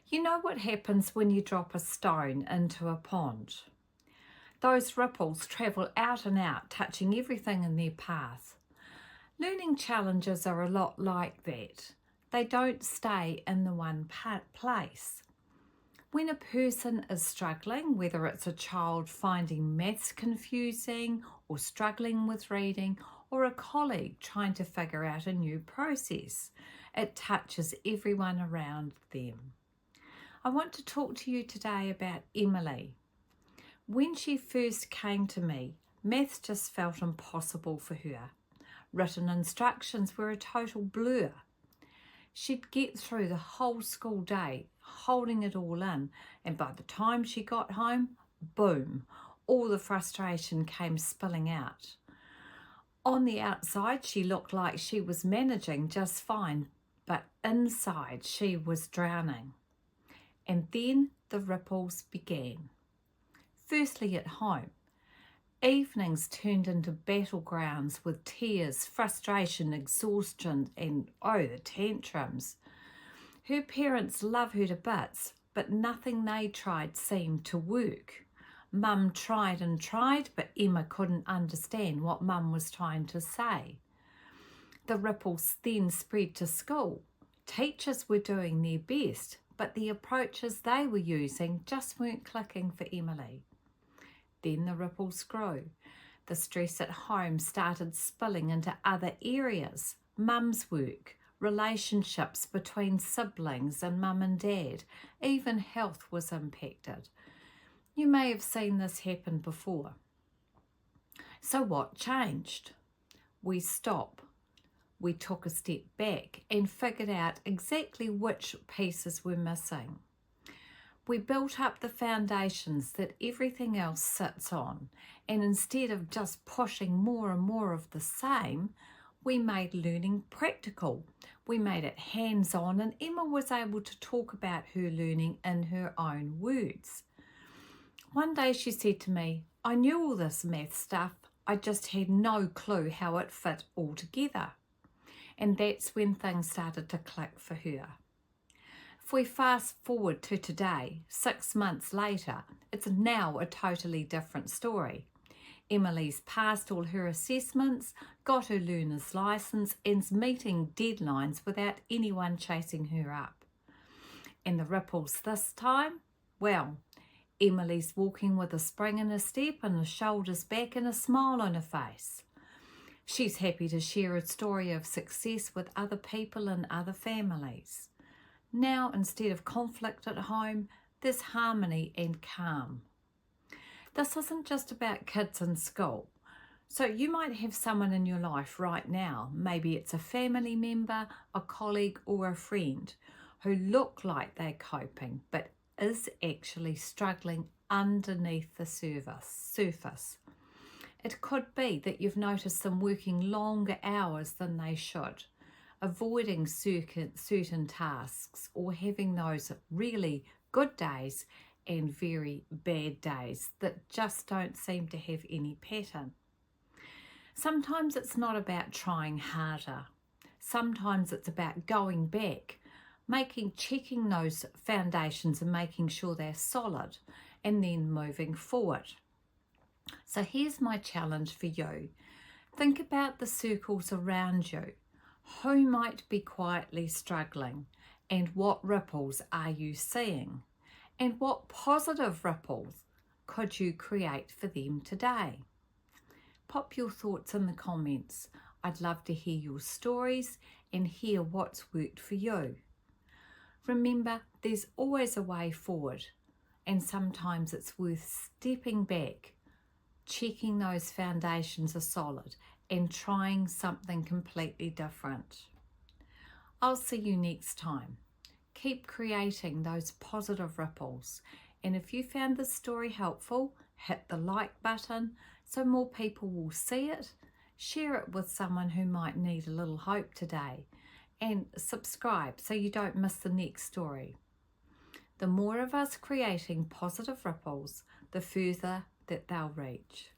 You know what happens when you drop a stone into a pond? Those ripples travel out and out, touching everything in their path. Learning challenges are a lot like that. They don't stay in the one place. When a person is struggling, whether it's a child finding maths confusing or struggling with reading, or a colleague trying to figure out a new process, it touches everyone around them. I want to talk to you today about Emily. When she first came to me, maths just felt impossible for her. Written instructions were a total blur. She'd get through the whole school day holding it all in, and by the time she got home, boom, all the frustration came spilling out. On the outside, she looked like she was managing just fine, but inside she was drowning. And then the ripples began. Firstly at home, evenings turned into battlegrounds with tears, frustration, exhaustion, and the tantrums. Her parents love her to bits, but nothing they tried seemed to work. Mum tried and tried, but Emma couldn't understand what Mum was trying to say. The ripples then spread to school. Teachers were doing their best, but the approaches they were using just weren't clicking for Emily. Then the ripples grew. The stress at home started spilling into other areas. Mum's work, relationships between siblings and mum and dad, even health was impacted. You may have seen this happen before. So what changed? We stopped. We took a step back and figured out exactly which pieces were missing. We built up the foundations that everything else sits on, and instead of just pushing more and more of the same, we made learning practical. We made it hands-on, and Emma was able to talk about her learning in her own words. One day she said to me, "I knew all this math stuff, I just had no clue how it fit all together." And that's when things started to click for her. If we fast forward to today, 6 months later, it's now a totally different story. Emily's passed all her assessments, got her learner's license, and's meeting deadlines without anyone chasing her up. And the ripples this time? Well, Emily's walking with a spring in her step and her shoulders back and a smile on her face. She's happy to share a story of success with other people and other families. Now, instead of conflict at home, there's harmony and calm. This isn't just about kids in school. So you might have someone in your life right now, maybe it's a family member, a colleague or a friend, who look like they're coping, but is actually struggling underneath the surface. It could be that you've noticed them working longer hours than they should, avoiding certain tasks, or having those really good days and very bad days that just don't seem to have any pattern. Sometimes it's not about trying harder. Sometimes it's about going back, checking those foundations and making sure they're solid, and then moving forward. So here's my challenge for you. Think about the circles around you. Who might be quietly struggling, and what ripples are you seeing? And what positive ripples could you create for them today? Pop your thoughts in the comments. I'd love to hear your stories and hear what's worked for you. Remember, there's always a way forward, and sometimes it's worth stepping back, checking those foundations are solid, and trying something completely different. I'll see you next time. Keep creating those positive ripples. And if you found this story helpful, hit the like button so more people will see it. Share it with someone who might need a little hope today. And subscribe so you don't miss the next story. The more of us creating positive ripples, the further that they'll reach.